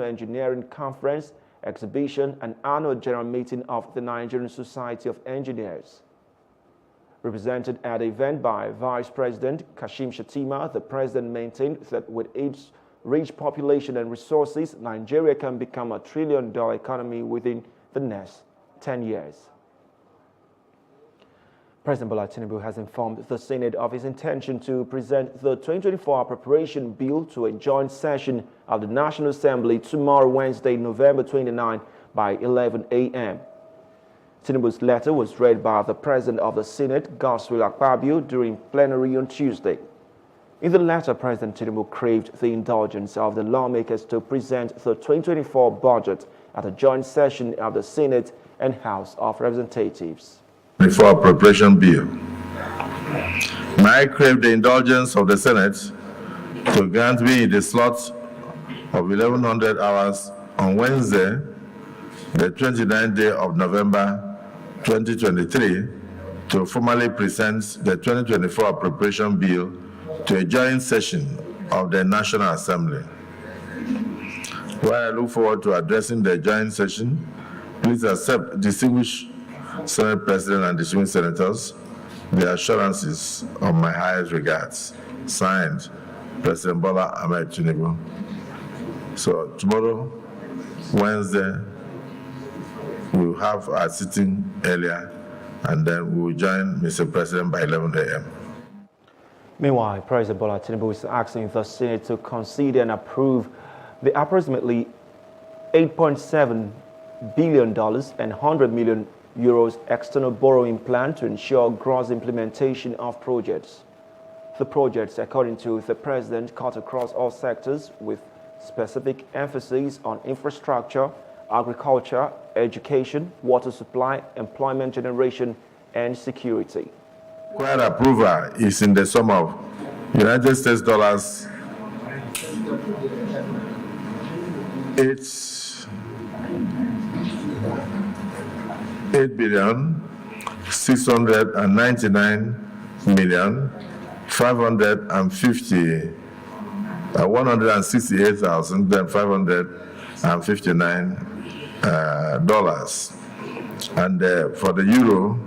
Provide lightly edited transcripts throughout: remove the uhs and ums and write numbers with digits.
Engineering Conference, Exhibition, and Annual General Meeting of the Nigerian Society of Engineers. Represented at the event by Vice President Kashim Shettima, the President maintained that with its rich population and resources, Nigeria can become a trillion-dollar economy within the next 10 years. President Bola Tinubu has informed the Senate of his intention to present the 2024 appropriation bill to a joint session of the National Assembly tomorrow, Wednesday, November 29, by 11 a.m. Tinubu's letter was read by the President of the Senate, Godswill Akpabio, during plenary on Tuesday. In the letter, President Tinubu craved the indulgence of the lawmakers to present the 2024 budget at a joint session of the Senate and House of Representatives. Before appropriation bill, I crave the indulgence of the Senate to grant me the slot of 1100 hours on Wednesday, the 29th day of November 2023, to formally present the 2024 appropriation bill to a joint session of the National Assembly. While I look forward to addressing the joint session, please accept, distinguished Senate President and distinguished senators, the assurances of my highest regards. Signed, President Bola Ahmed Tinubu. So tomorrow, Wednesday, we'll have our sitting earlier, and then we'll join Mr. President by 11 a.m. Meanwhile, President Bola Tinubu is asking the Senate to consider and approve the approximately $8.7 billion and 100 million euros external borrowing plan to ensure gross implementation of projects. The projects, according to the President, cut across all sectors with specific emphasis on infrastructure, agriculture, education, water supply, employment generation, and security. Required approval is in the sum of United States dollars 8,699,168,559 dollars, and for the euro,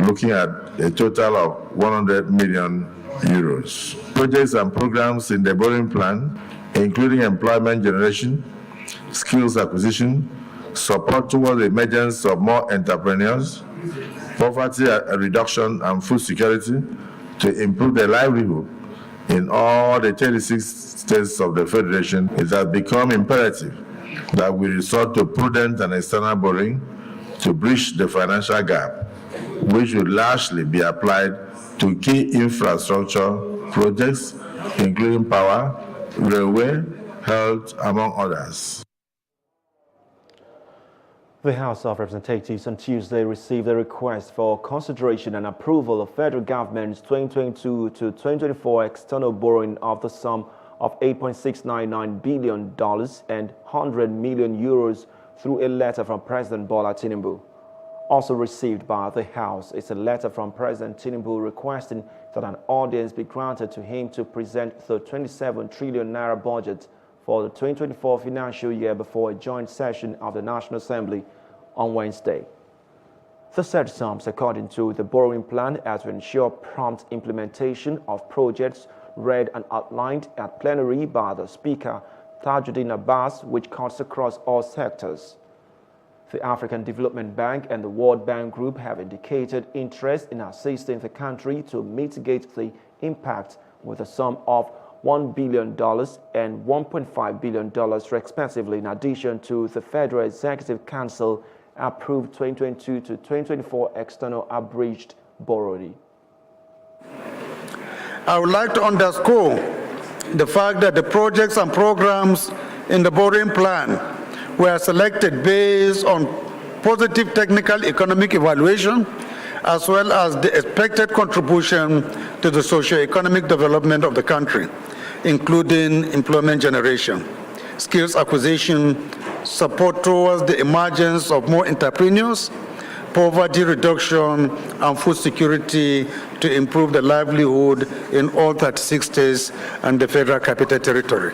looking at a total of 100 million euros. Projects and programs in the borrowing plan, including employment generation, skills acquisition, support towards the emergence of more entrepreneurs, poverty reduction and food security to improve the livelihood in all the 36 states of the Federation. It has become imperative that we resort to prudent and external borrowing to bridge the financial gap, which will largely be applied to key infrastructure projects, including power, railway, health, among others. The House of Representatives on Tuesday received a request for consideration and approval of federal government's 2022 to 2024 external borrowing of the sum of $8.699 billion and 100 million euros through a letter from President Bola Tinubu. Also received by the House is a letter from President Tinubu requesting that an audience be granted to him to present the 27 trillion naira budget for the 2024 financial year before a joint session of the National Assembly on Wednesday. The said sums, according to the borrowing plan, are to ensure prompt implementation of projects read and outlined at plenary by the Speaker, Tajuddin Abbas, which cuts across all sectors. The African Development Bank and the World Bank Group have indicated interest in assisting the country to mitigate the impact with a sum of $1 billion and $1.5 billion respectively, in addition to the Federal Executive Council approved 2022 to 2024 external abridged borrowing. I would like to underscore the fact that the projects and programs in the borrowing plan were selected based on positive technical economic evaluation, as well as the expected contribution to the socio-economic development of the country, including employment generation, skills acquisition, support towards the emergence of more entrepreneurs, poverty reduction, and food security to improve the livelihood in all 36 states and the Federal Capital Territory.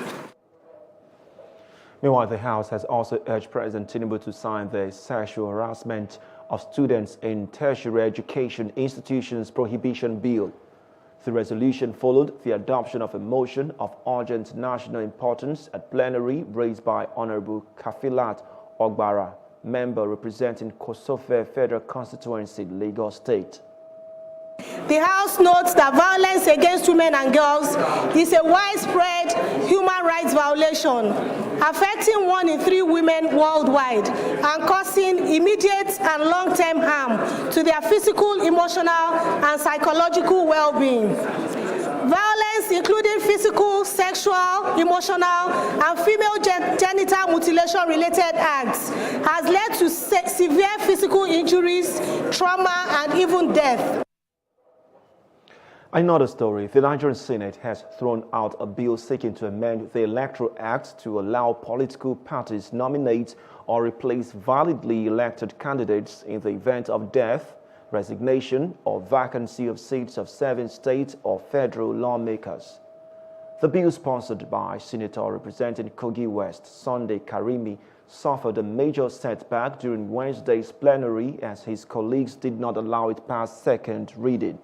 Meanwhile, the House has also urged President Tinubu to sign the Sexual Harassment of Students in Tertiary Education Institutions Prohibition Bill. The resolution followed the adoption of a motion of urgent national importance at plenary raised by Honorable Kafilat Ogbara, member representing Kosofe Federal Constituency, Lagos State. The House notes that violence against women and girls is a widespread human rights violation, affecting 1 in 3 women worldwide and causing immediate and long-term harm to their physical, emotional, and psychological well-being. Violence, including physical, sexual, emotional, and female genital mutilation-related acts, has led to severe physical injuries, trauma, and even death. Another story, the Nigerian Senate has thrown out a bill seeking to amend the Electoral Act to allow political parties nominate or replace validly elected candidates in the event of death, resignation, or vacancy of seats of serving state or federal lawmakers. The bill, sponsored by Senator representing Kogi West, Sunday Karimi, suffered a major setback during Wednesday's plenary as his colleagues did not allow it past second reading.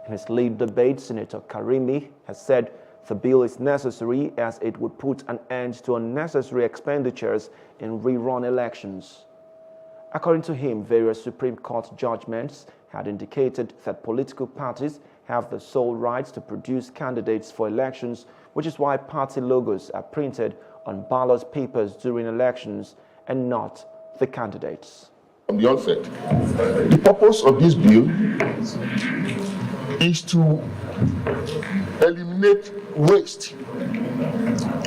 In his lead debate, Senator Karimi has said the bill is necessary as it would put an end to unnecessary expenditures in rerun elections. According to him, various Supreme Court judgments had indicated that political parties have the sole rights to produce candidates for elections, which is why party logos are printed on ballot papers during elections and not the candidates. From the onset, the purpose of this bill is to eliminate waste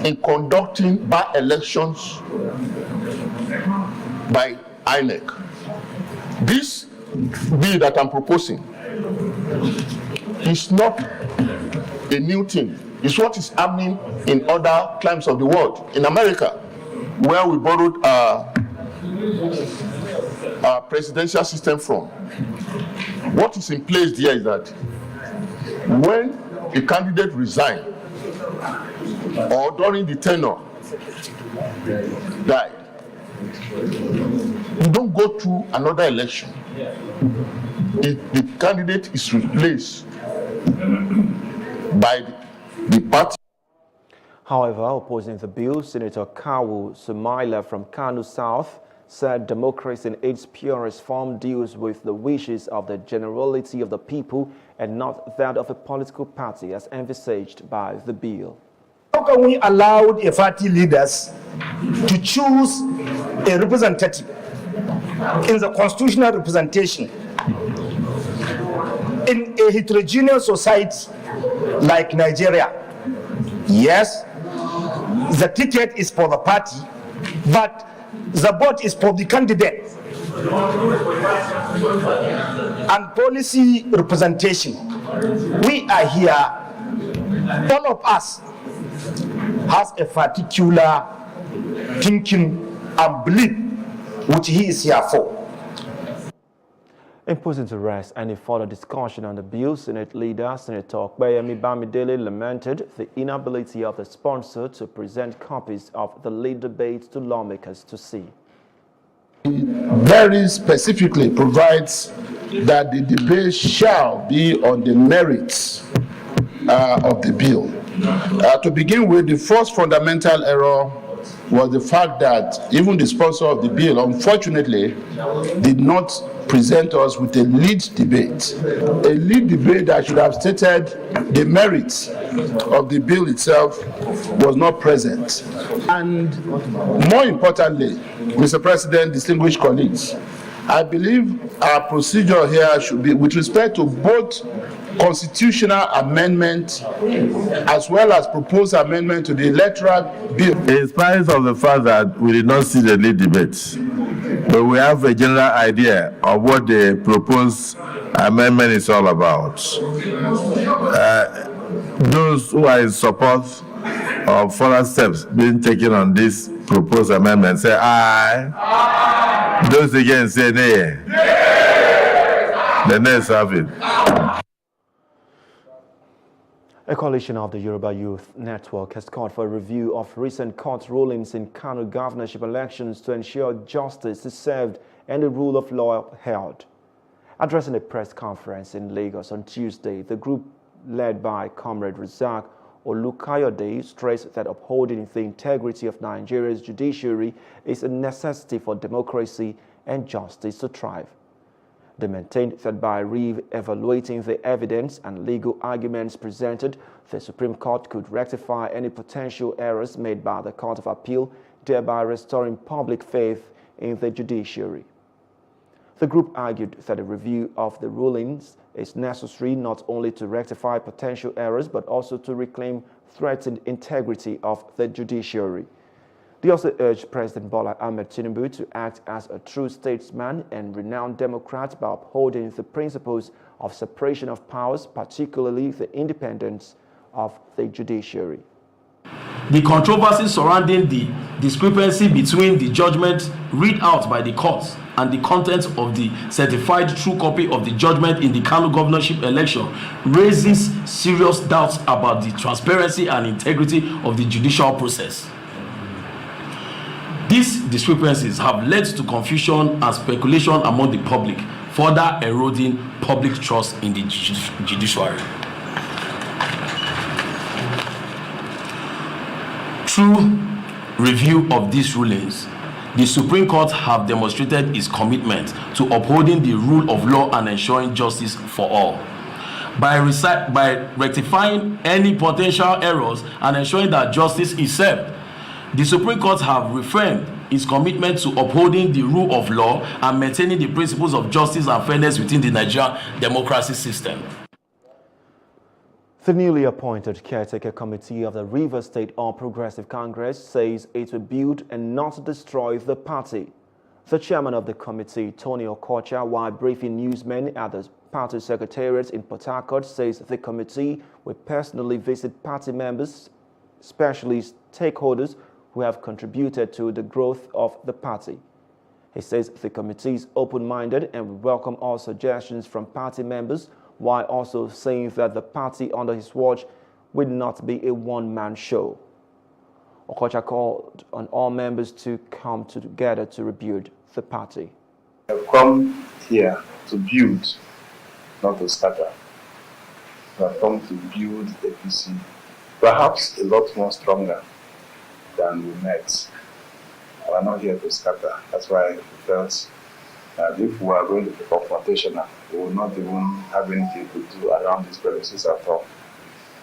in conducting by-elections by INEC. This bill that I'm proposing is not a new thing. It's what is happening in other climes of the world. In America, where we borrowed our presidential system from, what is in place there is that when a candidate resigns or during the tenure died, you don't go through another election. The candidate is replaced by the party. However, opposing the bill, Senator Kawu Sumaila from Kano South said democracy in its purest form deals with the wishes of the generality of the people and not that of a political party as envisaged by the bill. How can we allow the party leaders to choose a representative in the constitutional representation in a heterogeneous society like Nigeria? Yes, the ticket is for the party, but the vote is for the candidate. And policy representation, we are here, all of us has a particular thinking and belief which he is here for. In putting to rest any further discussion on the bill, Senate leader Senator Okpeyemi Bamidele lamented the inability of the sponsor to present copies of the lead debate to lawmakers to see. Very specifically provides that the debate shall be on the merits of the bill. To begin with, the first fundamental error was the fact that even the sponsor of the bill, unfortunately, did not present us with a lead debate. A lead debate that should have stated the merits of the bill itself was not present. And more importantly, Mr. President, distinguished colleagues, I believe our procedure here should be with respect to both constitutional amendment as well as proposed amendment to the electoral bill. In spite of the fact that we did not see the lead debate, but we have a general idea of what the proposed amendment is all about. Those who are in support of further steps being taken on this proposed amendment say aye. Those against say nay. The nays have it. A coalition of the Yoruba Youth Network has called for a review of recent court rulings in Kano governorship elections to ensure justice is served and the rule of law upheld. Addressing a press conference in Lagos on Tuesday, the group led by Comrade Razak Olukayode stressed that upholding the integrity of Nigeria's judiciary is a necessity for democracy and justice to thrive. They maintained that by re-evaluating the evidence and legal arguments presented, the Supreme Court could rectify any potential errors made by the Court of Appeal, thereby restoring public faith in the judiciary. The group argued that a review of the rulings is necessary not only to rectify potential errors but also to reclaim threatened integrity of the judiciary. They also urged President Bola Ahmed Tinubu to act as a true statesman and renowned Democrat by upholding the principles of separation of powers, particularly the independence of the judiciary. The controversy surrounding the discrepancy between the judgment read out by the courts and the contents of the certified true copy of the judgment in the Kano governorship election raises serious doubts about the transparency and integrity of the judicial process. These discrepancies have led to confusion and speculation among the public, further eroding public trust in the judiciary. Through review of these rulings, the Supreme Court have demonstrated its commitment to upholding the rule of law and ensuring justice for all. By rectifying any potential errors and ensuring that justice is served, the Supreme Court have reaffirmed its commitment to upholding the rule of law and maintaining the principles of justice and fairness within the Nigerian democracy system. The newly appointed caretaker committee of the Rivers State All Progressive Congress says it will build and not destroy the party. The chairman of the committee, Tony Okocha, while briefing newsmen at the party secretariat in Port Harcourt, says the committee will personally visit party members, especially stakeholders who have contributed to the growth of the party. He says the committee is open-minded and will welcome all suggestions from party members, while also saying that the party under his watch will not be a one-man show. Okocha called on all members to come together to rebuild the party. We have come here to build, not to scatter. We have come to build APC, perhaps a lot more stronger than we met. We are not here to scatter. That's why we felt that if we are going to be confrontational, we will not even have anything to do around these premises at all.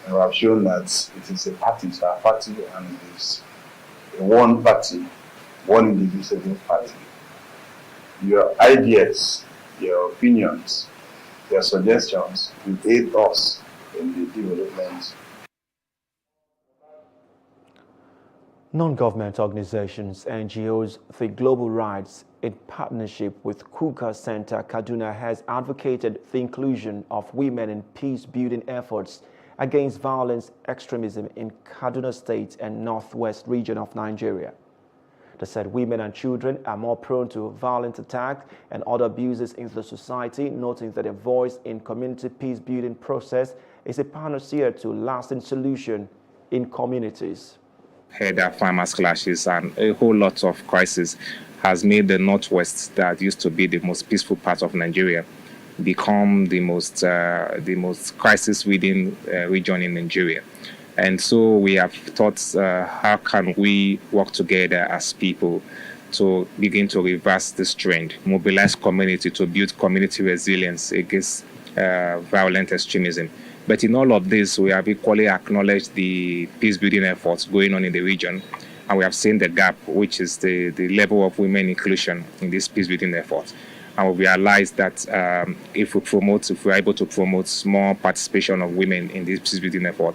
And we have shown that it is a party, it's our party, and it is one party, one indivisible party. Your ideas, your opinions, your suggestions will aid us in the development. Non-government organizations, NGOs, the Global Rights, in partnership with Kuka Center Kaduna, has advocated the inclusion of women in peace-building efforts against violence extremism in Kaduna State and Northwest region of Nigeria. They said women and children are more prone to violent attack and other abuses in the society, noting that a voice in community peace-building process is a panacea to lasting solution in communities. Herder farmers clashes and a whole lot of crisis has made the Northwest, that used to be the most peaceful part of Nigeria, become the most crisis-ridden region in Nigeria. And so we have thought, how can we work together as people to begin to reverse this trend, mobilize community to build community resilience against violent extremism. But in all of this, we have equally acknowledged the peace-building efforts going on in the region, and we have seen the gap, which is the level of women inclusion in this peace-building effort. And we realized that if we are able to promote more participation of women in this peace-building effort,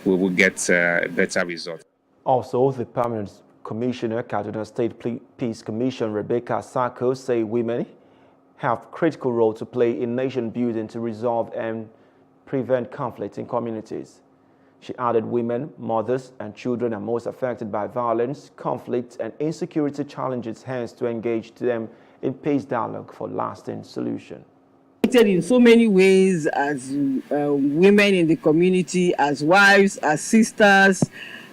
we will get better results. Also, the Permanent Commissioner, Kaduna State Peace Commission, Rebecca Sako, say women have critical role to play in nation building to resolve and prevent conflict in communities. She added women, mothers, and children are most affected by violence, conflict, and insecurity challenges, hence to engage them in peace dialogue for lasting solution. In so many ways as women in the community, as wives, as sisters,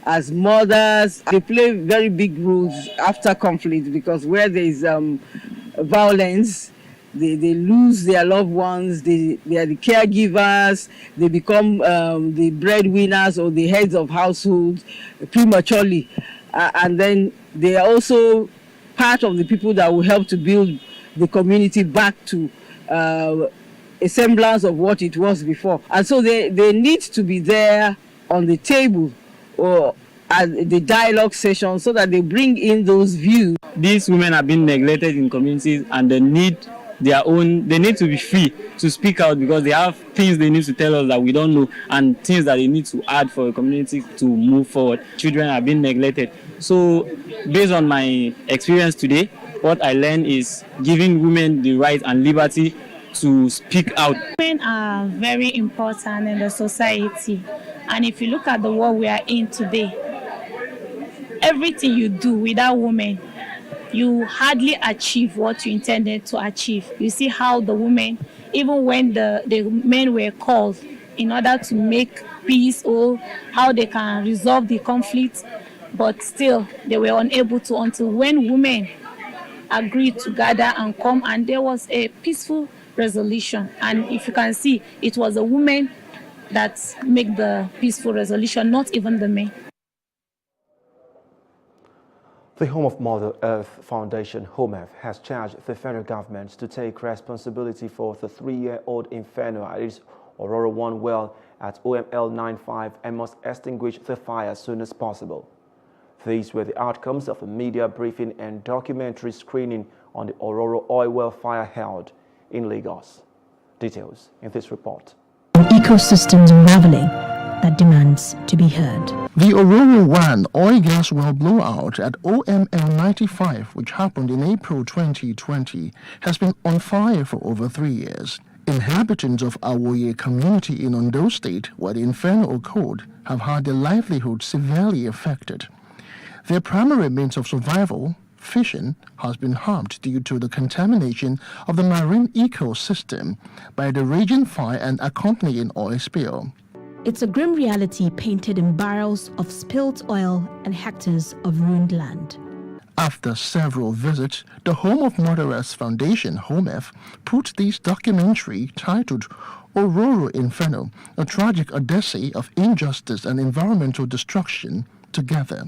as mothers. They play very big roles after conflict, because where there is violence, they lose their loved ones, they are the caregivers, they become the breadwinners or the heads of households prematurely. And then they are also part of the people that will help to build the community back to a semblance of what it was before. And so they need to be there on the table or at the dialogue session so that they bring in those views. These women have been neglected in communities, and they need to be free to speak out, because they have things they need to tell us that we don't know, and things that they need to add for a community to move forward. Children have been neglected. So based on my experience today, what I learned is giving women the right and liberty to speak out. Women are very important in the society, and if you look at the world we are in today, everything you do without women, you hardly achieve what you intended to achieve. You see how the women, even when the men were called in order to make peace or how they can resolve the conflict, but still they were unable to, until when women agreed to gather and come, and there was a peaceful resolution. And if you can see, it was the women that make the peaceful resolution, not even the men. The Home of Mother Earth Foundation, HOMEF, has charged the federal government to take responsibility for the 3-year-old inferno at its Aurora 1 well at OML 95 and must extinguish the fire as soon as possible. These were the outcomes of a media briefing and documentary screening on the Aurora oil well fire held in Lagos. Details in this report. Ecosystems unraveling that demands to be heard. The Aurora 1 oil gas well blowout at OML 95, which happened in April 2020, has been on fire for over 3 years. Inhabitants of Awoye community in Ondo State, where the inferno occurred, have had their livelihood severely affected. Their primary means of survival, fishing, has been harmed due to the contamination of the marine ecosystem by the raging fire and accompanying oil spill. It's a grim reality painted in barrels of spilled oil and hectares of ruined land. After several visits, the Home of Mother Earth Foundation, HOMEF, put this documentary titled Aurora Inferno, a tragic odyssey of injustice and environmental destruction, together.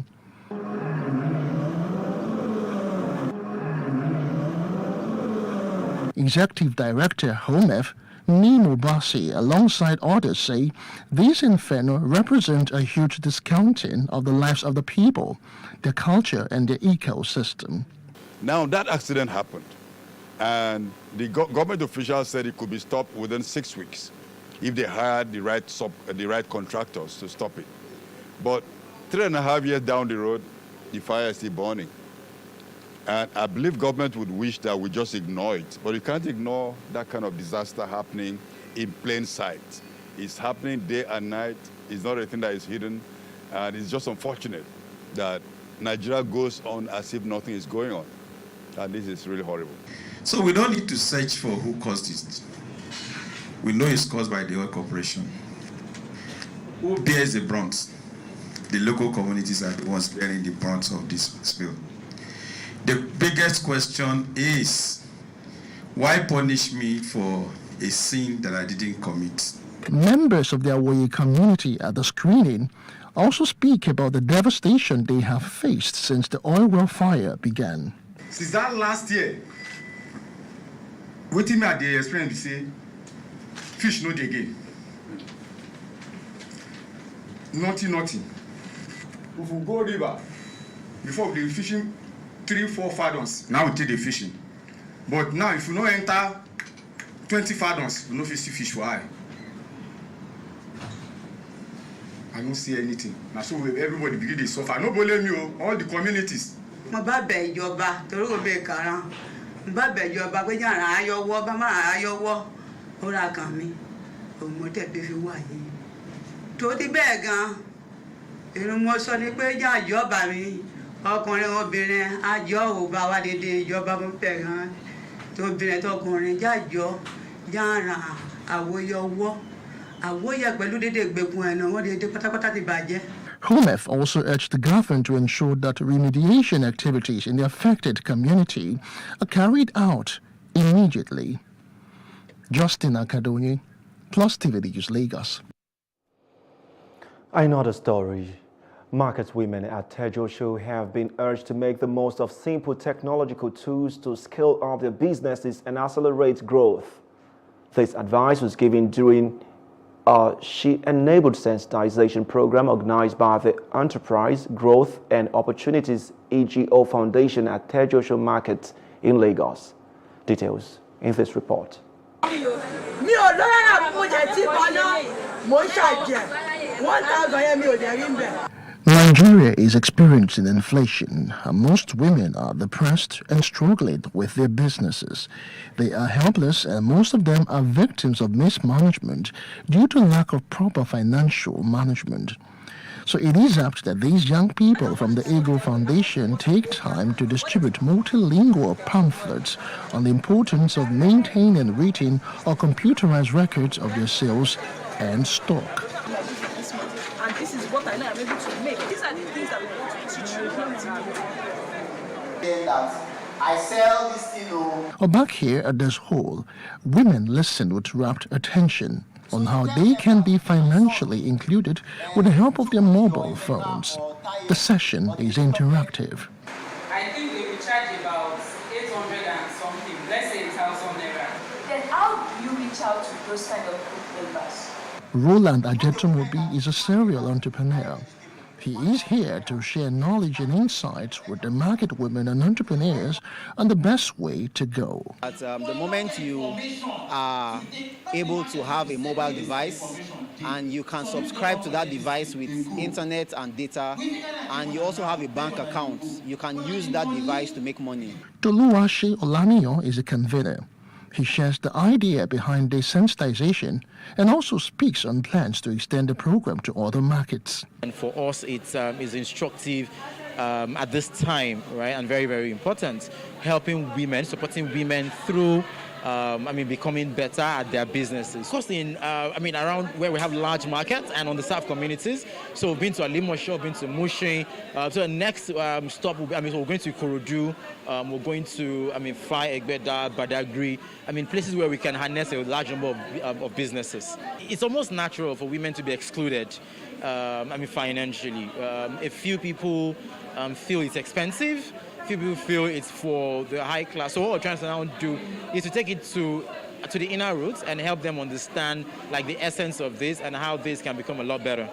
Executive Director, HOMEF, Nemo Bassi, alongside others, say these inferno represent a huge discounting of the lives of the people, their culture, and their ecosystem. Now that accident happened, and the government officials said it could be stopped within 6 weeks if they hired the right contractors to stop it. But 3.5 years down the road, the fire is still burning. And I believe government would wish that we just ignore it, but you can't ignore that kind of disaster happening in plain sight. It's happening day and night. It's not anything that is hidden, and it's just unfortunate that Nigeria goes on as if nothing is going on, and this is really horrible. So we don't need to search for who caused it. We know it's caused by the oil corporation. Who bears the brunt? The local communities are the ones bearing the brunt of this spill. The biggest question is, why punish me for a sin that I didn't commit? Members of the Awoye community at the screening also speak about the devastation they have faced since the oil well fire began. Since that last year, waiting me at the experience to say, fish no dey again. Nothing. If we go river, before we were fishing 3-4 fathoms, now we take the fishing. But now if you no enter 20 fathoms, you no fit see fish for eye. I don't see anything. Now so everybody begin to suffer. No blame you, all the communities. Mo bá bẹ̀ ìjọba torí ó bẹ̀ kàrán. Mo bá bẹ̀ ìjọba pé yàrá ayọ̀wọ́ bá máa ayọ̀wọ́ ó ra kàn mí. Òun mo tẹ̀pẹ́ fi wà yìí. Tó ti bẹ́ẹ̀ gan, èrò mo sọ ni pé yá ìjọba mi. Ọkùnrin obìnrin àjọ ò bá wa dédé ìjọba mo fẹ́ gan. Tó obìnrin tó ọkùnrin jájọ Jara awoyowo. Awoya pẹ̀lú dédé gbẹ̀kún ẹ̀nà wọ́n dédé pátápátá ti bàjẹ́. HOMEF also urged the government to ensure that remediation activities in the affected community are carried out immediately. Justin Akadonyi, Plus TV News, Lagos. Another story. Market women at Tejo have been urged to make the most of simple technological tools to scale up their businesses and accelerate growth. This advice was given during a She-enabled sensitization program organized by the Enterprise, Growth and Opportunities EGO Foundation at Tejo Market in Lagos. Details in this report. Nigeria is experiencing inflation, and most women are depressed and struggling with their businesses. They are helpless, and most of them are victims of mismanagement due to lack of proper financial management. So it is apt that these young people from the EGO Foundation take time to distribute multilingual pamphlets on the importance of maintaining and reading or computerized records of their sales and stock. And this is what I know I'm able to make. These are the things that we want to teach you. That I sell this thing. Or back here at this hall, women listen with rapt attention on how they can be financially included with the help of their mobile phones. The session is interactive. I think they will charge about 800 and something, let's say 1,000 naira. Then how do you reach out to those kind of group members? Roland Ajetomobi is a serial entrepreneur. He is here to share knowledge and insights with the market women and entrepreneurs on the best way to go. At the moment you are able to have a mobile device and you can subscribe to that device with internet and data, and you also have a bank account, you can use that device to make money. Toluwaṣe Olaniyan is a convener. He shares the idea behind desensitization and also speaks on plans to extend the program to other markets. And for us, it is instructive at this time, right, and very, very important, helping women, supporting women through becoming better at their businesses. Of course, around where we have large markets and on the South communities. So we've been to Alimosho, been to Mushin. So the next stop, we're going to Ikorodu. We're going to, Fly, Egbeda, Badagry. Places where we can harness a large number of businesses. It's almost natural for women to be excluded, financially. A few people feel it's expensive. People feel it's for the high class. So what we're trying to now do is to take it to the inner roots and help them understand the essence of this and how this can become a lot better.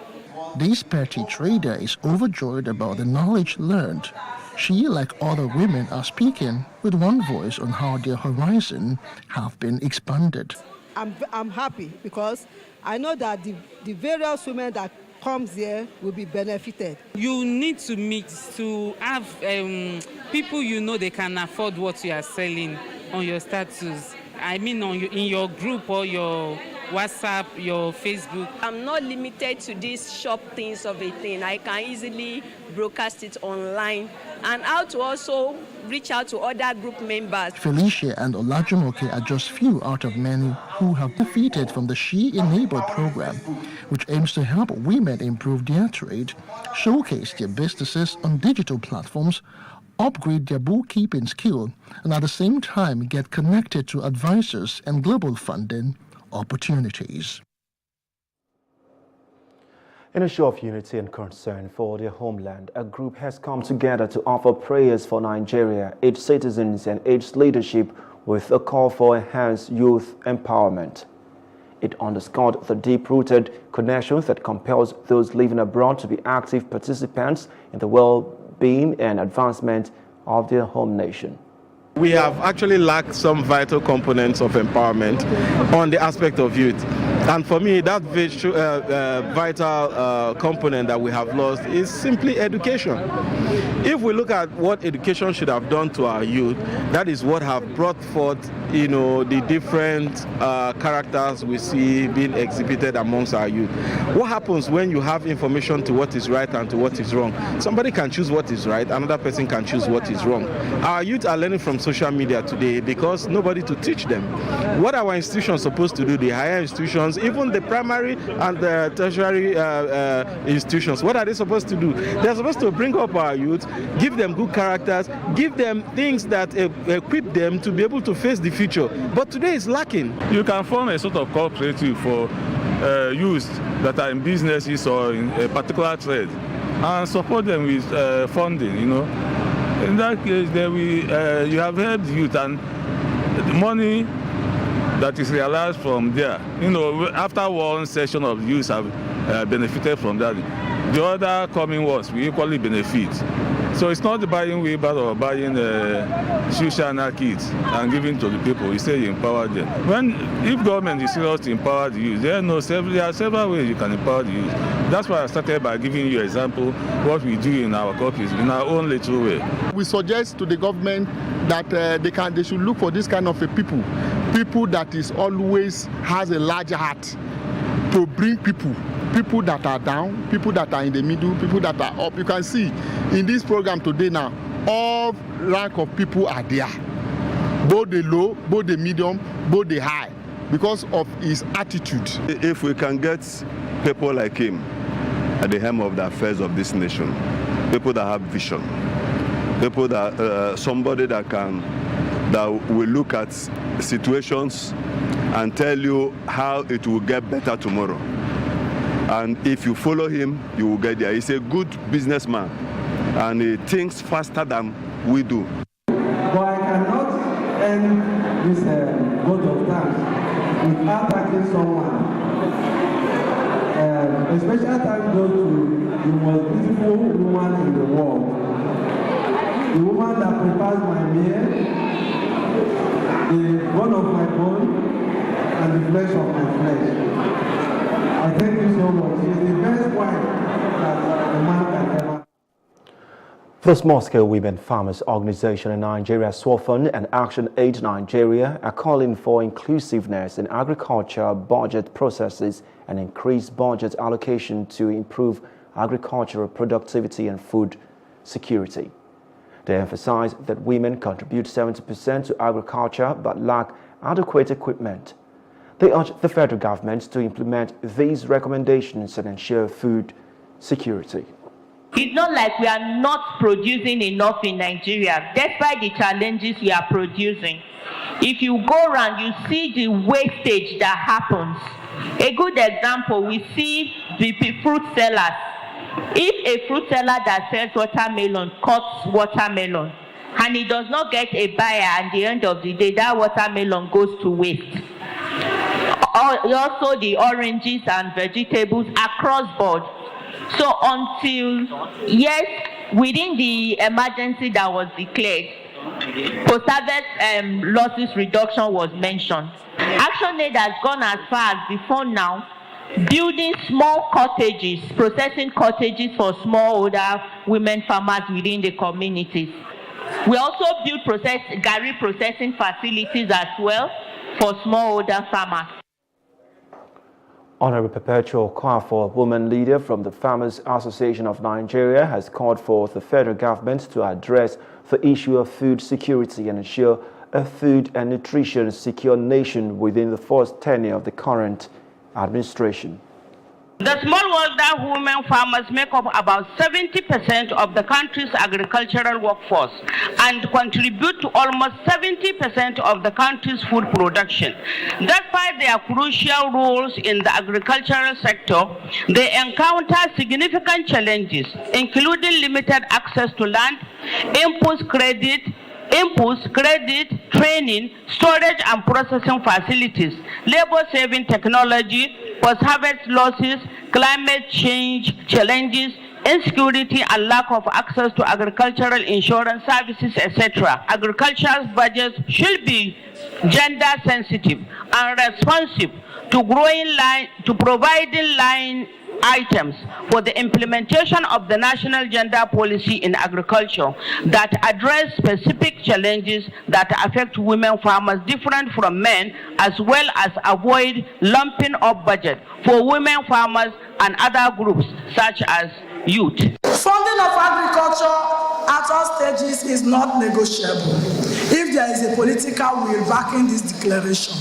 This petty trader is overjoyed about the knowledge learned. She, like other women, are speaking with one voice on how their horizon have been expanded. I'm happy because I know that the various women that comes here will be benefited. You need to mix to have people they can afford what you are selling on your status. In your group or your WhatsApp, your Facebook. I'm not limited to these shop things of a thing. I can easily broadcast it online and how to also reach out to other group members. Felicia and Olajumoke are just few out of many who have benefited from the She-enabled program, which aims to help women improve their trade, showcase their businesses on digital platforms, upgrade their bookkeeping skill, and at the same time get connected to advisors and global funding opportunities. In a show of unity and concern for their homeland, a group has come together to offer prayers for Nigeria, its citizens and its leadership with a call for enhanced youth empowerment. It underscored the deep-rooted connection that compels those living abroad to be active participants in the well-being and advancement of their home nation. We have actually lacked some vital components of empowerment on the aspect of youth. And for me, that vital component that we have lost is simply education. If we look at what education should have done to our youth, that is what have brought forth, the different characters we see being exhibited amongst our youth. What happens when you have information to what is right and to what is wrong? Somebody can choose what is right, another person can choose what is wrong. Our youth are learning from social media today because nobody to teach them. What are our institutions supposed to do? The higher institutions, even the primary and the tertiary institutions, what are they supposed to do? They're supposed to bring up our youth, give them good characters, give them things that equip them to be able to face the future. But today it's lacking. You can form a sort of cooperative for youth that are in businesses or in a particular trade and support them with funding, In that case, you have helped youth, and the money that is realized from there, after one session of youth have benefited from that, the other coming ones will equally benefit. So it's not buying wheelbarrow or buying shoe-shiner kits and giving to the people. You say you empower them. If government is serious to empower the youth, there are several ways you can empower the youth. That's why I started by giving you an example what we do in our corpus in our own little way. We suggest to the government that they should look for this kind of a people that is always has a larger heart to bring people that are down, people that are in the middle, people that are up. You can see in this program today now, all rank of people are there. Both the low, both the medium, both the high, because of his attitude. If we can get people like him at the helm of the affairs of this nation, people that have vision, people that somebody that will look at situations and tell you how it will get better tomorrow. And if you follow him, you will get there. He's a good businessman, and he thinks faster than we do. But I cannot end this vote of thanks without thanking someone. A special thanks goes to the most beautiful woman in the world. The woman that prepares my meal, the bone of my bone, and the flesh of my flesh. I thank you so much. She's the best wife that a man can ever. The small-scale women farmers organization in Nigeria, SWAFUN and Action Aid Nigeria, are calling for inclusiveness in agriculture budget processes and increased budget allocation to improve agricultural productivity and food security. They emphasize that women contribute 70% to agriculture but lack adequate equipment. They urge the federal government to implement these recommendations and ensure food security. It's not like we are not producing enough in Nigeria, despite the challenges we are producing. If you go around, you see the wastage that happens. A good example, we see the fruit sellers. If a fruit seller that sells watermelon cuts watermelon and he does not get a buyer, at the end of the day, that watermelon goes to waste. Also the oranges and vegetables across board. So until, yes, within the emergency that was declared, post-harvest losses reduction was mentioned. Action Aid has gone as far as before now, building small cottages, processing cottages for smallholder women farmers within the communities. We also build garri processing facilities as well for smallholder farmers. Honorable Perpetual Kwafor, woman leader from the Farmers Association of Nigeria, has called for the federal government to address the issue of food security and ensure a food and nutrition secure nation within the first tenure of the current administration. The smallholder women farmers make up about 70% of the country's agricultural workforce and contribute to almost 70% of the country's food production. Despite their crucial roles in the agricultural sector, they encounter significant challenges, including limited access to land, inputs, credit, training, storage and processing facilities, labor-saving technology, post-harvest losses, climate change challenges, insecurity and lack of access to agricultural insurance services, etc. Agricultural budgets should be gender-sensitive and responsive to providing items for the implementation of the national gender policy in agriculture that address specific challenges that affect women farmers different from men, as well as avoid lumping up budget for women farmers and other groups such as youth. Funding of agriculture at all stages is not negotiable if there is a political will backing this declaration.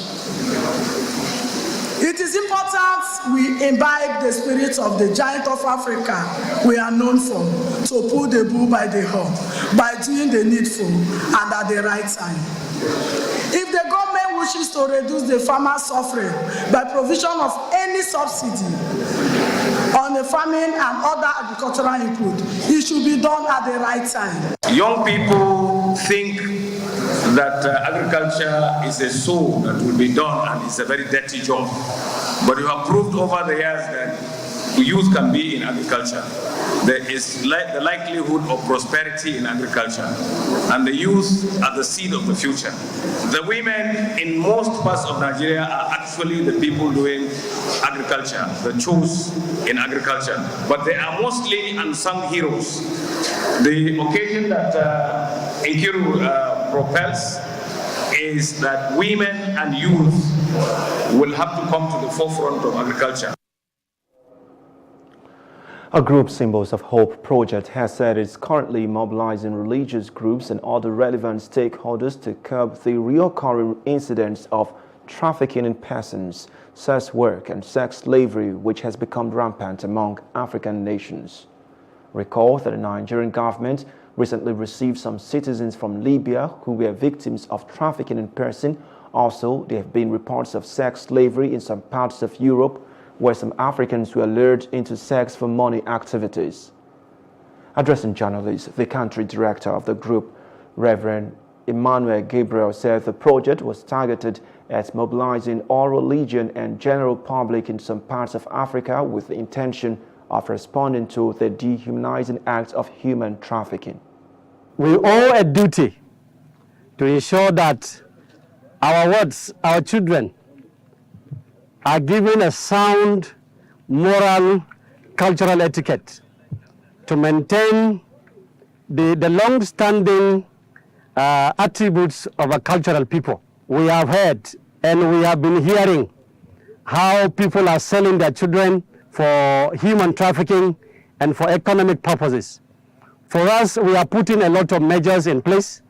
It is important we imbibe the spirit of the giant of Africa we are known for, to pull the bull by the horn, by doing the needful and at the right time. If the government wishes to reduce the farmer's suffering by provision of any subsidy on the farming and other agricultural input, it should be done at the right time. Young people think that agriculture is a soul that will be done and it's a very dirty job. But you have proved over the years that youth can be in agriculture. There is the likelihood of prosperity in agriculture, and the youth are the seed of the future. The women in most parts of Nigeria are actually the people doing agriculture, the chores in agriculture, but they are mostly unsung heroes. The occasion that Nkiru propels is that women and youth will have to come to the forefront of agriculture. A group, Symbols of Hope project, has said it's currently mobilizing religious groups and other relevant stakeholders to curb the reoccurring incidents of trafficking in persons, sex work and sex slavery, which has become rampant among African nations. Recall that the Nigerian government recently received some citizens from Libya who were victims of trafficking in person. Also, there have been reports of sex slavery in some parts of Europe, where some Africans were lured into sex for money activities. Addressing journalists, the country director of the group, Reverend Emmanuel Gabriel, said the project was targeted at mobilizing all religion and general public in some parts of Africa with the intention of responding to the dehumanizing acts of human trafficking. We owe a duty to ensure that our children are given a sound moral, cultural etiquette to maintain the long-standing attributes of a cultural people. We have heard and we have been hearing how people are selling their children for human trafficking and for economic purposes. For us, we are putting a lot of measures in place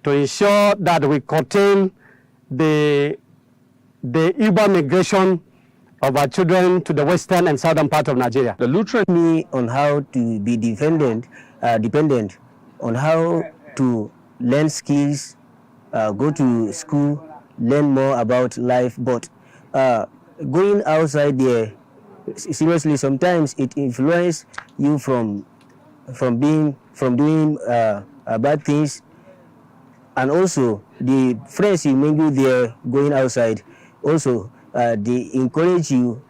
to ensure that we contain the urban migration of our children to the western and southern part of Nigeria. The Lutheran me on how to be dependent on how to learn skills, go to school, learn more about life. But going outside there, seriously, sometimes it influences you from doing bad things, and also the friends you mingle there going outside also they encourage you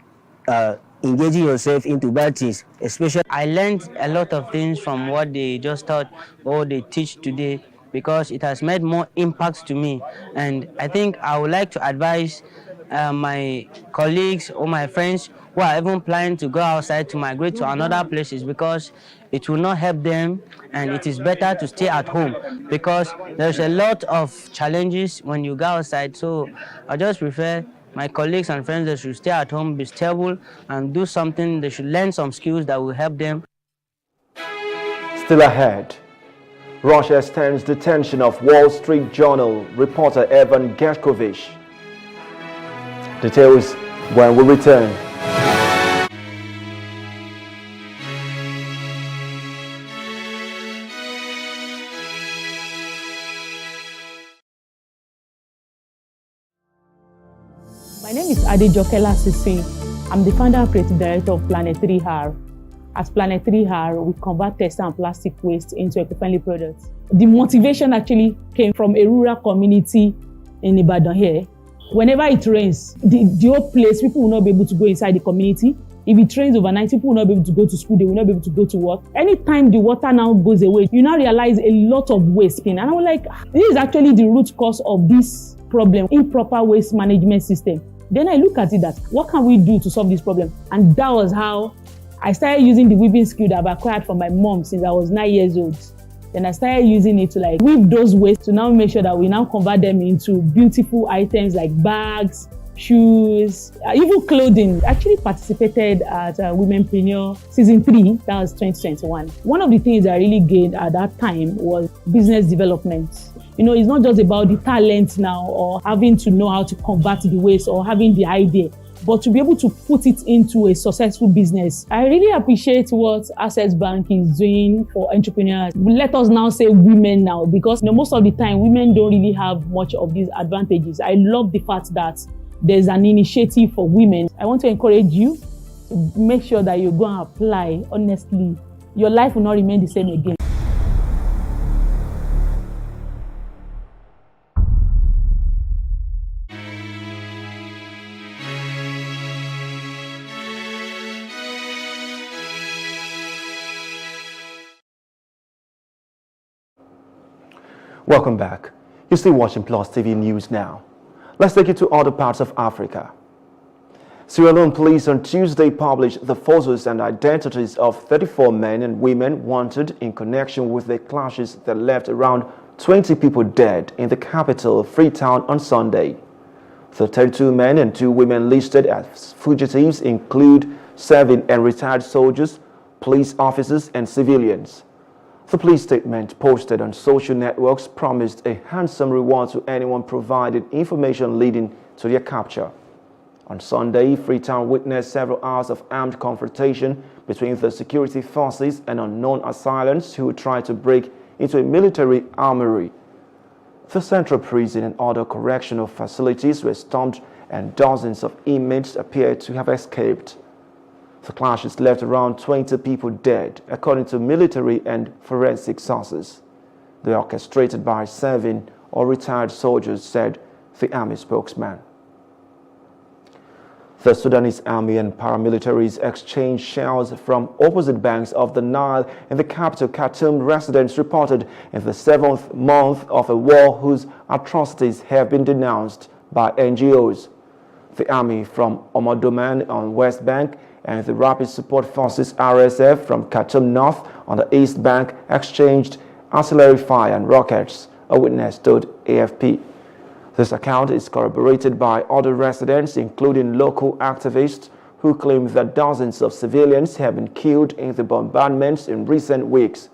engaging yourself into bad things. Especially, I learned a lot of things from what they just taught or they teach today, because it has made more impact to me. And I think I would like to advise my colleagues or my friends who are even planning to go outside to migrate to another places, because it will not help them, and it is better to stay at home because there's a lot of challenges when you go outside. So I just prefer my colleagues and friends, they should stay at home, be stable, and do something. They should learn some skills that will help them. Still ahead, Russia extends detention of Wall Street Journal reporter Evan Gershkovich. Details when we return. My name is Adejokela Sisi. I'm the founder and creative director of Planet 3R. As Planet 3R, we convert textile and plastic waste into eco-friendly products. The motivation actually came from a rural community in Ibadan here. Whenever it rains, the whole place, people will not be able to go inside the community. If it rains overnight, people will not be able to go to school, they will not be able to go to work. Anytime the water now goes away, you now realize a lot of waste. And I was like, this is actually the root cause of this problem, improper waste management system. Then I look at it that, what can we do to solve this problem? And that was how I started using the weaving skill that I've acquired from my mom since I was 9 years old. Then I started using it to like weave those waste to now make sure that we now convert them into beautiful items like bags, shoes, even clothing. I actually participated at Womenpreneur Season 3, that was 2021. One of the things I really gained at that time was business development. You know, it's not just about the talent now or having to know how to convert the waste or having the idea, but to be able to put it into a successful business. I really appreciate what Access Bank is doing for entrepreneurs. Let us now say women now, because most of the time women don't really have much of these advantages. I love the fact that there's an initiative for women. I want to encourage you to make sure that you go and apply honestly. Your life will not remain the same again. Welcome back. You're still watching Plus TV News now. Let's take you to other parts of Africa. Sierra Leone police on Tuesday published the photos and identities of 34 men and women wanted in connection with the clashes that left around 20 people dead in the capital, Freetown, on Sunday. The 32 men and 2 women listed as fugitives include serving and retired soldiers, police officers, and civilians. The police statement posted on social networks promised a handsome reward to anyone provided information leading to their capture. On Sunday, Freetown witnessed several hours of armed confrontation between the security forces and unknown assailants who tried to break into a military armory. The central prison and other correctional facilities were stormed and dozens of inmates appeared to have escaped. The clashes left around 20 people dead, according to military and forensic sources. They were orchestrated by serving or retired soldiers, said the army spokesman. The Sudanese army and paramilitaries exchanged shells from opposite banks of the Nile in the capital Khartoum, residents reported in the 7th month of a war whose atrocities have been denounced by NGOs. The army from Omdurman on West Bank and the Rapid Support Forces RSF from Khartoum North on the East Bank exchanged artillery fire and rockets, a witness told AFP. This account is corroborated by other residents, including local activists, who claim that dozens of civilians have been killed in the bombardments in recent weeks.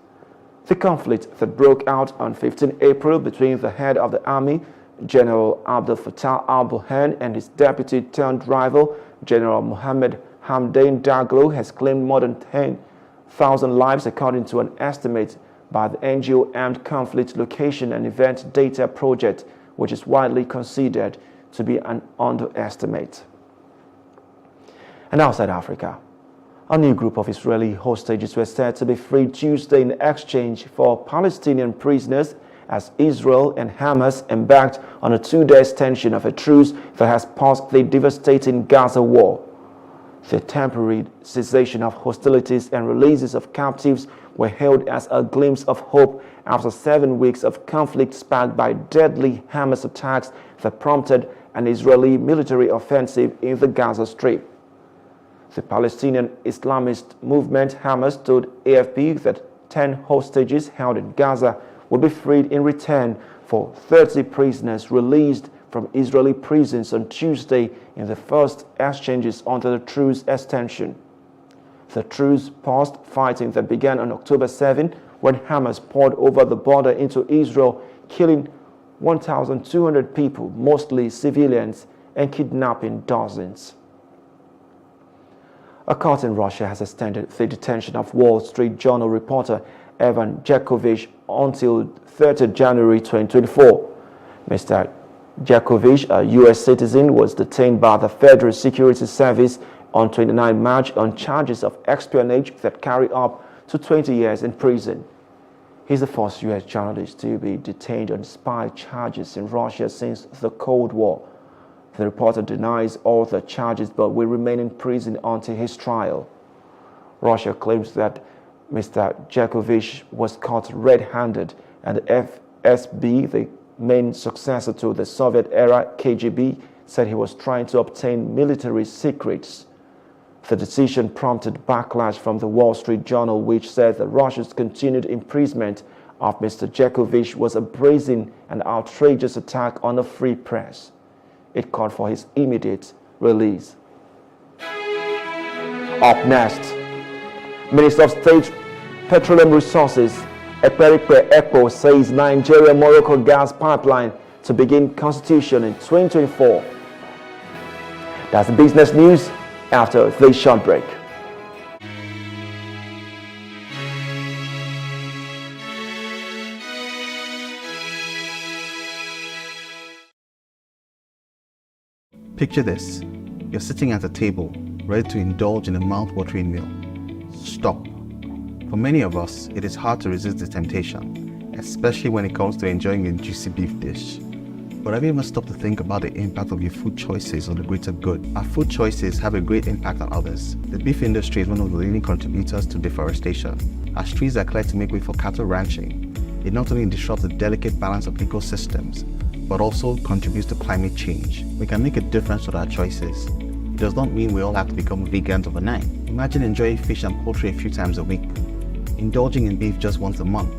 The conflict that broke out on 15 April between the head of the army, General Abdel Fattah al-Burhan, and his deputy-turned-rival, General Mohammed Hamdan Daglo, has claimed more than 10,000 lives, according to an estimate by the NGO Armed Conflict Location and Event Data Project, which is widely considered to be an underestimate. And outside Africa, a new group of Israeli hostages were said to be freed Tuesday in exchange for Palestinian prisoners as Israel and Hamas embarked on a 2-day extension of a truce that has paused the devastating Gaza war. The temporary cessation of hostilities and releases of captives were hailed as a glimpse of hope after 7 weeks of conflict sparked by deadly Hamas attacks that prompted an Israeli military offensive in the Gaza Strip. The Palestinian Islamist movement Hamas told AFP that 10 hostages held in Gaza would be freed in return for 30 prisoners released from Israeli prisons on Tuesday in the first exchanges under the truce extension. The truce paused fighting that began on October 7 when Hamas poured over the border into Israel, killing 1,200 people, mostly civilians, and kidnapping dozens. A court in Russia has extended the detention of Wall Street Journal reporter Evan Gershkovich until 30 January 2024. Mr. Gershkovich, a U.S. citizen, was detained by the Federal Security Service on 29 March on charges of espionage that carry up to 20 years in prison. He's the first U.S. journalist to be detained on spy charges in Russia since the Cold War. The reporter denies all the charges but will remain in prison until his trial. Russia claims that Mr. Gershkovich was caught red-handed and the FSB, the main successor to the Soviet-era KGB, said he was trying to obtain military secrets. The decision prompted backlash from the Wall Street Journal, which said that Russia's continued imprisonment of Mr. Djokovic was a brazen and outrageous attack on the free press. It called for his immediate release. Up next, Minister of State Petroleum Resources Ekperikpe Ekpo says Nigeria-Morocco gas pipeline to begin construction in 2024. That's the business news after this short break. Picture this. You're sitting at a table, ready to indulge in a mouth-watering meal. Stop. For many of us, it is hard to resist the temptation, especially when it comes to enjoying a juicy beef dish. But have you ever stopped to think about the impact of your food choices on the greater good? Our food choices have a great impact on others. The beef industry is one of the leading contributors to deforestation. As trees are cleared to make way for cattle ranching, it not only disrupts the delicate balance of ecosystems, but also contributes to climate change. We can make a difference with our choices. It does not mean we all have to become vegans overnight. Imagine enjoying fish and poultry a few times a week, indulging in beef just once a month,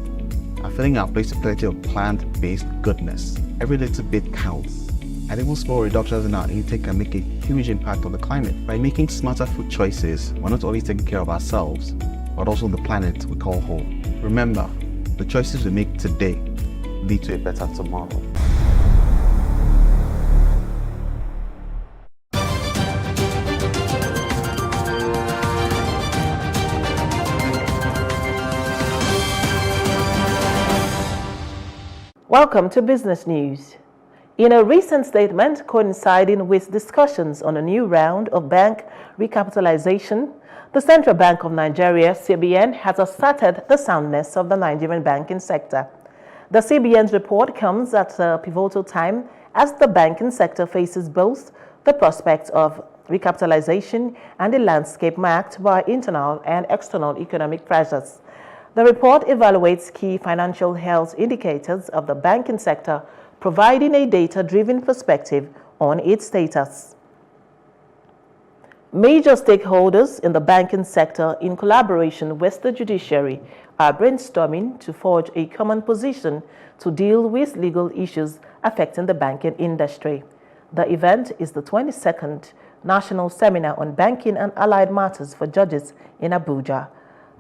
and filling our plates with plenty of plant-based goodness. Every little bit counts. And even small reductions in our intake can make a huge impact on the climate. By making smarter food choices, we're not only taking care of ourselves, but also the planet we call home. Remember, the choices we make today lead to a better tomorrow. Welcome to Business News. In a recent statement coinciding with discussions on a new round of bank recapitalization, the Central Bank of Nigeria, CBN, has asserted the soundness of the Nigerian banking sector. The CBN's report comes at a pivotal time as the banking sector faces both the prospect of recapitalization and a landscape marked by internal and external economic pressures. The report evaluates key financial health indicators of the banking sector, providing a data-driven perspective on its status. Major stakeholders in the banking sector, in collaboration with the judiciary, are brainstorming to forge a common position to deal with legal issues affecting the banking industry. The event is the 22nd National Seminar on Banking and Allied Matters for Judges in Abuja.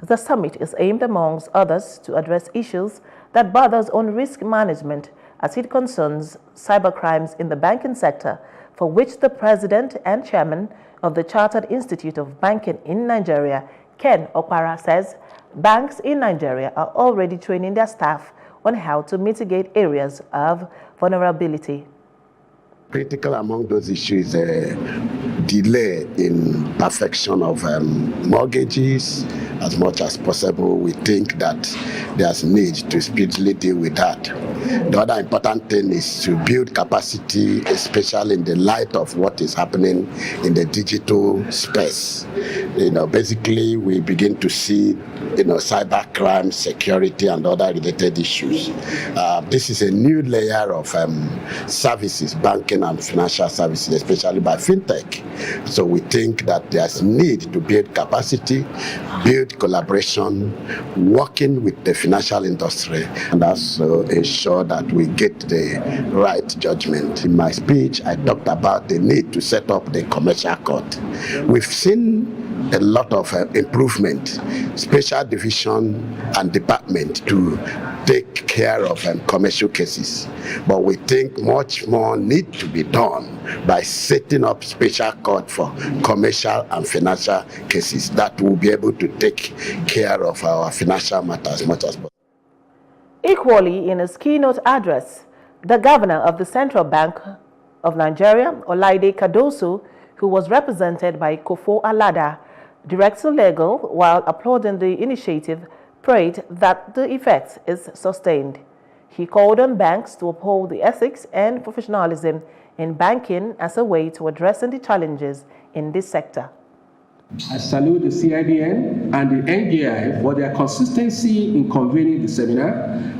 The summit is aimed, amongst others, to address issues that borders on risk management as it concerns cybercrimes in the banking sector, for which the President and Chairman of the Chartered Institute of Banking in Nigeria, Ken Okpara, says banks in Nigeria are already training their staff on how to mitigate areas of vulnerability. Critical among those issues is delay in perfection of mortgages. As much as possible, we think that there's need to speedily deal with that. The other important thing is to build capacity, especially in the light of what is happening in the digital space. Basically, we begin to see, cyber crime, security, and other related issues. This is a new layer of services, banking and financial services, especially by fintech. So we think that there's need to build capacity, build collaboration, working with the financial industry, and also ensure that we get the right judgment. In my speech, I talked about the need to set up the commercial court. We've seen a lot of improvement, special division and department to take care of commercial cases. But we think much more need to be done by setting up special court for commercial and financial cases that will be able to take care of our financial matters as much as possible. Equally, in his keynote address, the governor of the Central Bank of Nigeria, Olaide Kadoso, who was represented by Kofo Alada, Director Legal, while applauding the initiative, prayed that the effect is sustained. He called on banks to uphold the ethics and professionalism in banking as a way to addressing the challenges in this sector. I salute the CIBN and the NGI for their consistency in convening the seminar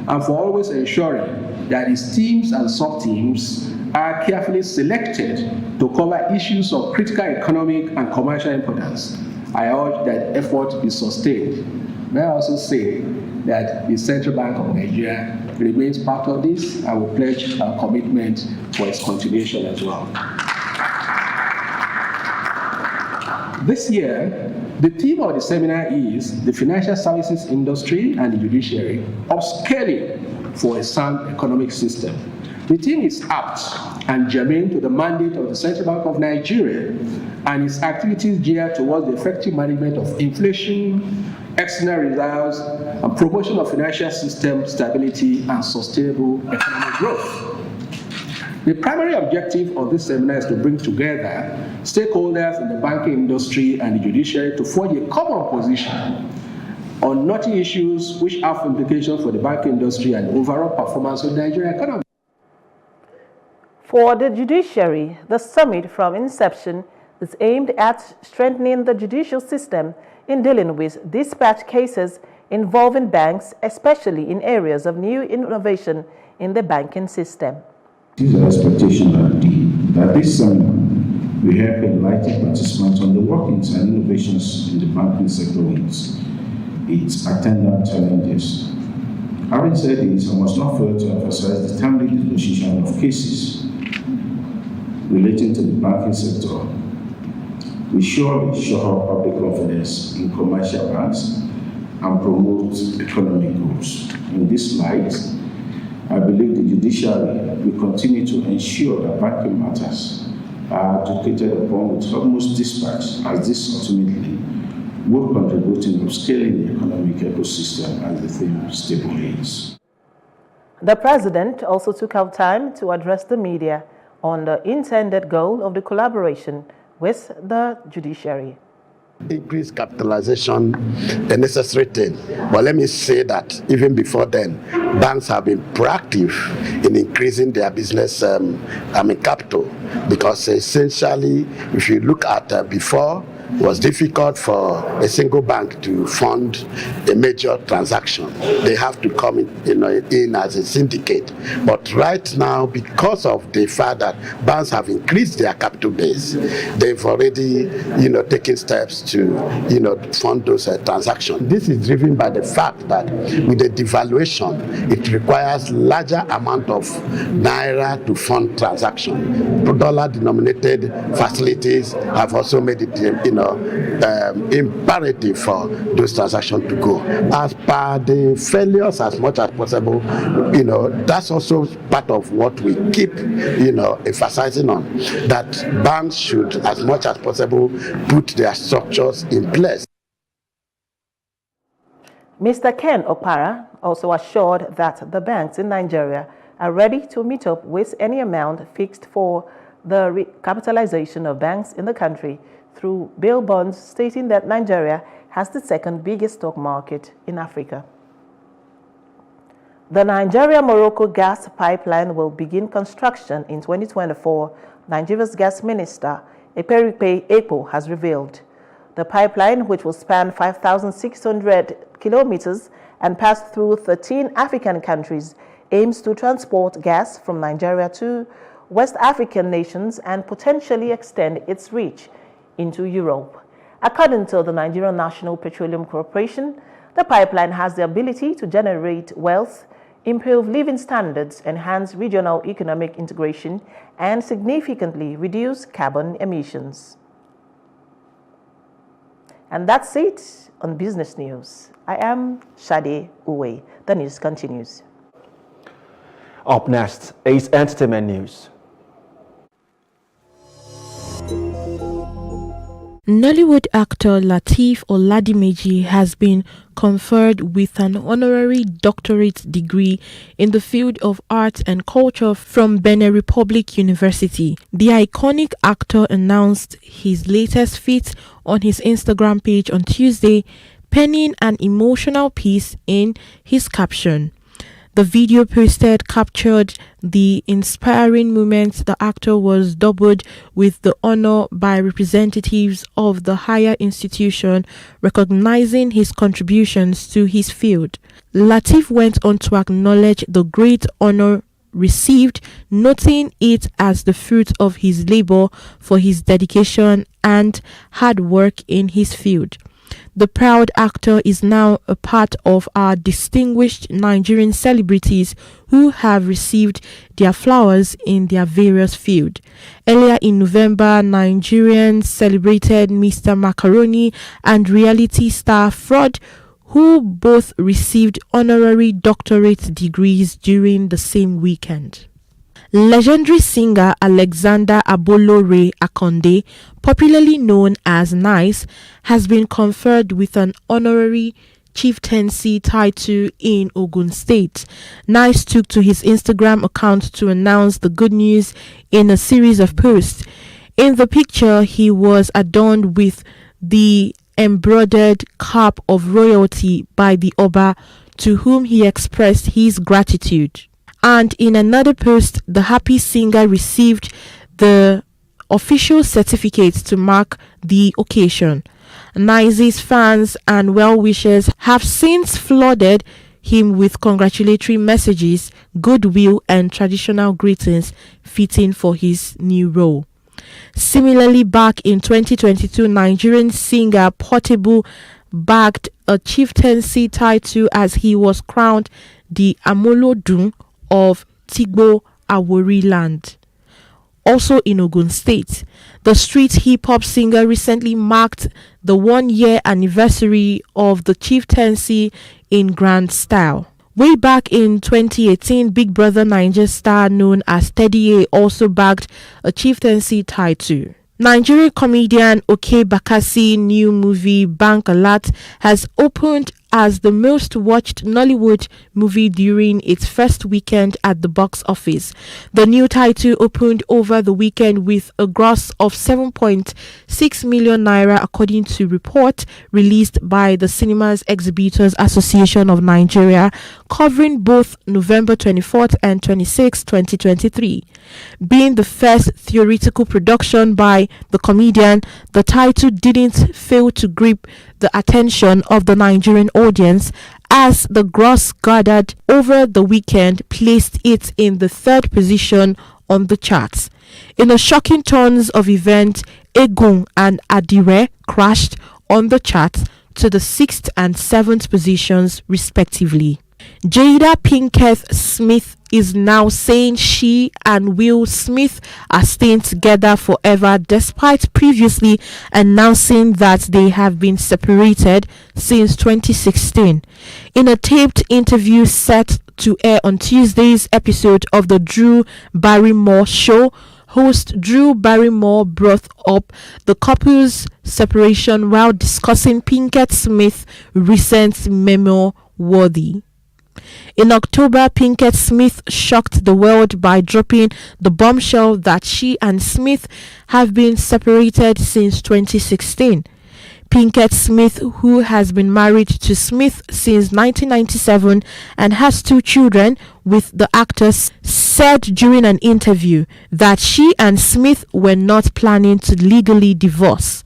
and for always ensuring that its teams and sub-teams are carefully selected to cover issues of critical economic and commercial importance. I urge that effort be sustained. May I also say that the Central Bank of Nigeria remains part of this and will pledge our commitment for its continuation as well. This year, the theme of the seminar is the financial services industry and the judiciary, upscaling for a sound economic system. The theme is apt and germane to the mandate of the Central Bank of Nigeria and its activities geared towards the effective management of inflation, external reserves, and promotion of financial system stability and sustainable economic growth. The primary objective of this seminar is to bring together stakeholders in the banking industry and the judiciary to forge a common position on knotty issues which have implications for the banking industry and overall performance of the Nigerian economy. For the judiciary, the summit from inception is aimed at strengthening the judicial system in dealing with dispatch cases involving banks, especially in areas of new innovation in the banking system. It is our expectation that this seminar will help enlighten participants on the workings and innovations in the banking sector with its attendant challenges. Having said this, I must not fail to emphasize the timely disposition of cases relating to the banking sector. We surely shore up public confidence in commercial banks and promote economic growth. In this light, I believe the judiciary will continue to ensure that banking matters are adjudicated upon with utmost dispatch, as this ultimately will contribute in upscaling the economic ecosystem as the theme stipulates. The President also took out time to address the media on the intended goal of the collaboration with the judiciary. Increased capitalization, a necessary thing. But let me say that even before then, banks have been proactive in increasing their business capital, because essentially, if you look at before, it was difficult for a single bank to fund a major transaction. They have to come in as a syndicate. But right now, because of the fact that banks have increased their capital base, they've already taken steps to fund those transactions. This is driven by the fact that with the devaluation, it requires larger amount of naira to fund transactions. Dollar-denominated facilities have also made it imperative for those transactions to go. As per the failures, as much as possible, that's also part of what we keep, emphasizing on, that banks should, as much as possible, put their structures in place. Mr. Ken Opara also assured that the banks in Nigeria are ready to meet up with any amount fixed for the recapitalization of banks in the country through bail bonds, stating that Nigeria has the second biggest stock market in Africa. The Nigeria-Morocco gas pipeline will begin construction in 2024, Nigeria's gas minister, Ekperipe Ekpo, has revealed. The pipeline, which will span 5,600 kilometers and pass through 13 African countries, aims to transport gas from Nigeria to West African nations and potentially extend its reach into Europe. According to the Nigerian National Petroleum Corporation, the pipeline has the ability to generate wealth, improve living standards, enhance regional economic integration, and significantly reduce carbon emissions. And that's it on Business News. I am Shade Uwe. The news continues. Up next is entertainment news. Nollywood actor Lateef Oladimeji has been conferred with an honorary doctorate degree in the field of arts and culture from Benin Republic University. The iconic actor announced his latest feat on his Instagram page on Tuesday, penning an emotional piece in his caption. The video posted captured the inspiring moment the actor was doubled with the honor by representatives of the higher institution, recognizing his contributions to his field. Lateef went on to acknowledge the great honor received, noting it as the fruit of his labor for his dedication and hard work in his field. The proud actor is now a part of our distinguished Nigerian celebrities who have received their flowers in their various fields. Earlier in November, Nigerians celebrated Mr. Macaroni and reality star Fraud, who both received honorary doctorate degrees during the same weekend. Legendary singer Alexander Abolore Akonde, popularly known as Nice, has been conferred with an honorary chieftaincy title in Ogun State. Nice took to his Instagram account to announce the good news in a series of posts. In the picture, he was adorned with the embroidered cap of royalty by the Oba, to whom he expressed his gratitude. And in another post, the happy singer received the official certificate to mark the occasion. Nice's fans and well-wishers have since flooded him with congratulatory messages, goodwill, and traditional greetings fitting for his new role. Similarly, back in 2022, Nigerian singer Portable bagged a chieftaincy title as he was crowned the Amolodun of Tigbo Awori land, also in Ogun State. The street hip-hop singer recently marked the 1-year anniversary of the chieftaincy in grand style. Way back in 2018, Big Brother Naija star known as Teddy A also bagged a chieftaincy title. Nigerian comedian Oke Bakassi new movie Bank Alert has opened as the most watched Nollywood movie during its first weekend at the box office. The new title opened over the weekend with a gross of 7.6 million naira, according to report released by the Cinemas Exhibitors Association of Nigeria, covering both November 24th and 26th, 2023. Being the first theatrical production by the comedian, the title didn't fail to grip the attention of the Nigerian audience, as the gross gathered over the weekend placed it in the 3rd position on the charts. In a shocking turn of events, Egun and Adire crashed on the charts to the 6th and 7th positions respectively. Jada Pinkett Smith is now saying she and Will Smith are staying together forever, despite previously announcing that they have been separated since 2016. In a taped interview set to air on Tuesday's episode of the Drew Barrymore Show, host Drew Barrymore brought up the couple's separation while discussing Pinkett Smith's recent memoir, Worthy. In October, Pinkett Smith shocked the world by dropping the bombshell that she and Smith have been separated since 2016. Pinkett Smith, who has been married to Smith since 1997 and has 2 children with the actor, said during an interview that she and Smith were not planning to legally divorce.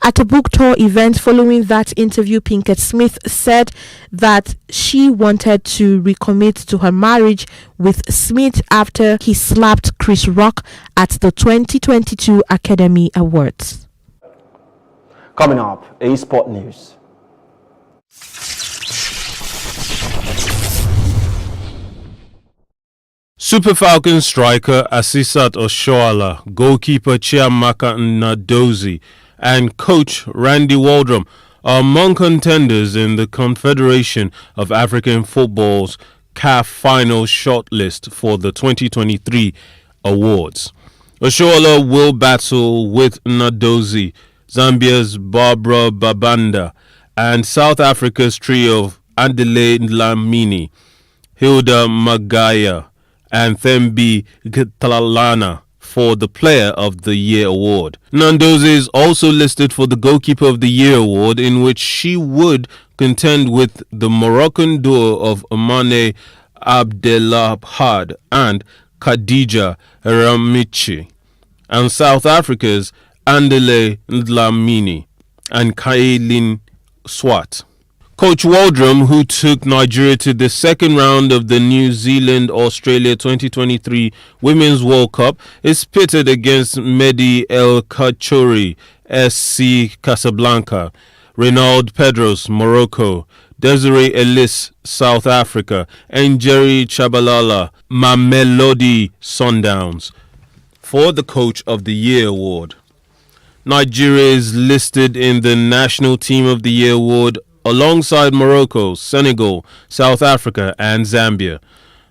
At a book tour event following that interview, Pinkett Smith said that she wanted to recommit to her marriage with Smith after he slapped Chris Rock at the 2022 Academy Awards. Coming up, A-Sport News. Super Falcons striker Asisat Oshoala, goalkeeper Chiamaka Nnadozie, and coach Randy Waldrum are among contenders in the Confederation of African Football's CAF final shortlist for the 2023 awards. Oshoala will battle with Nnadozie, Zambia's Barbara Babanda, and South Africa's trio of Andile Dlamini, Hilda Magaya, and Thembi Gitalalana for the Player of the Year award. Nnadozie is also listed for the Goalkeeper of the Year award, in which she would contend with the Moroccan duo of Amane Abdelahad and Khadija Ramichi, and South Africa's Andile Dlamini and Kaelin Swart. Coach Waldrum, who took Nigeria to the second round of the New Zealand-Australia 2023 Women's World Cup, is pitted against Mehdi El Kachori, SC Casablanca, Renaud Pedros, Morocco, Desiree Ellis, South Africa, and Jerry Chabalala, Mamelodi Sundowns, for the Coach of the Year award. Nigeria is listed in the National Team of the Year award alongside Morocco, Senegal, South Africa, and Zambia.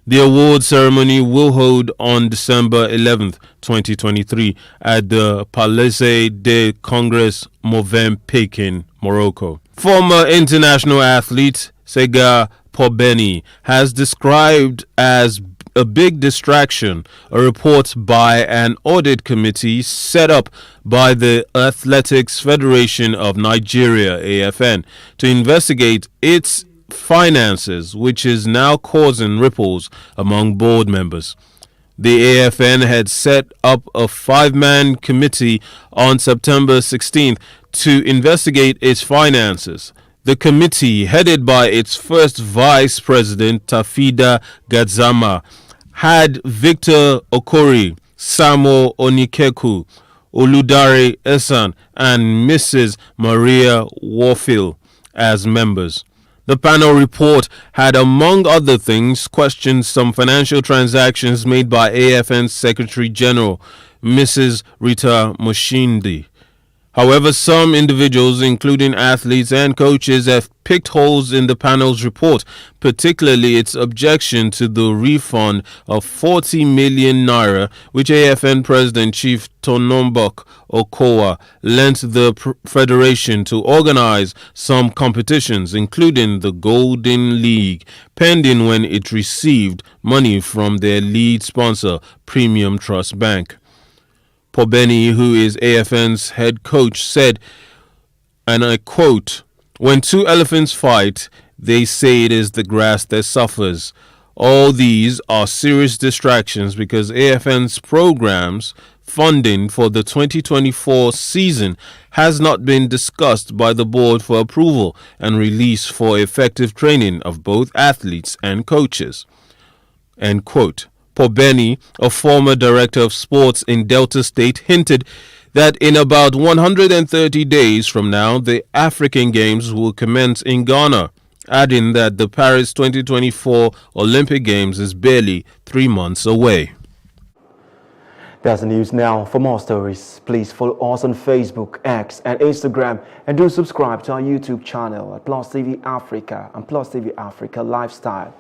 The award ceremony will hold on December 11th, 2023 at the Palais des Congrès Movenpick in Morocco. Former international athlete Sega Pobeni has described as a big distraction a report by an audit committee set up by the Athletics Federation of Nigeria, AFN, to investigate its finances, which is now causing ripples among board members. The AFN had set up a 5-man committee on September 16th to investigate its finances. The committee, headed by its first vice president, Tafida Gadzama, had Victor Okori, Samuel Onikeku, Oludare Esan, and Mrs. Maria Warfield as members. The panel report had, among other things, questioned some financial transactions made by AFN's Secretary General, Mrs. Rita Moshindi. However, some individuals, including athletes and coaches, have picked holes in the panel's report, particularly its objection to the refund of 40 million naira, which AFN President Chief Tonombok Okowa lent the federation to organize some competitions, including the Golden League, pending when it received money from their lead sponsor, Premium Trust Bank. Pobeni, who is AFN's head coach, said, and I quote, "When two elephants fight, they say it is the grass that suffers. All these are serious distractions because AFN's programs funding for the 2024 season has not been discussed by the board for approval and release for effective training of both athletes and coaches." End quote. Pobeni, a former director of sports in Delta State, hinted that in about 130 days from now, the African Games will commence in Ghana, adding that the Paris 2024 Olympic Games is barely 3 months away. That's the news now. For more stories, please follow us on Facebook, X, and Instagram, and do subscribe to our YouTube channel at Plus TV Africa and Plus TV Africa Lifestyle.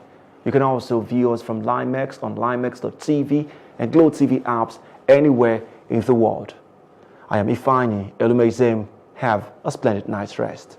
You can also view us from Limex on limex.tv and Glow TV apps anywhere in the world. I am Ifani Elumezem. Have a splendid night's rest.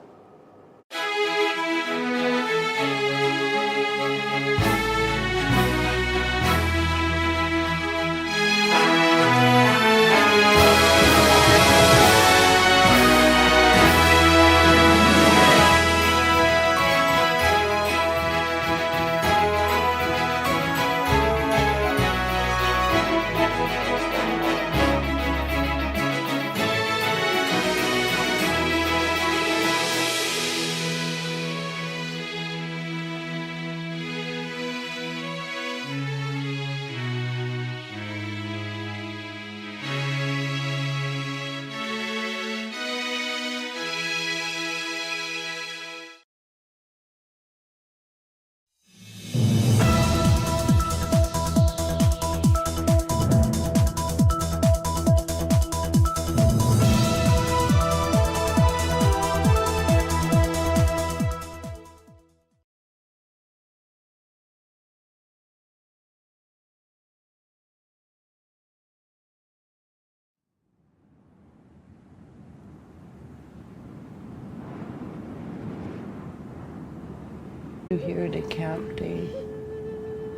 Here the camp, they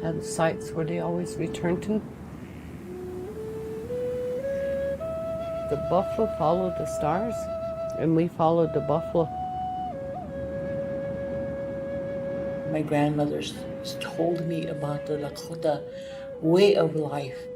had sites where they always return to. The buffalo followed the stars, and we followed the buffalo. My grandmother told me about the Lakota way of life.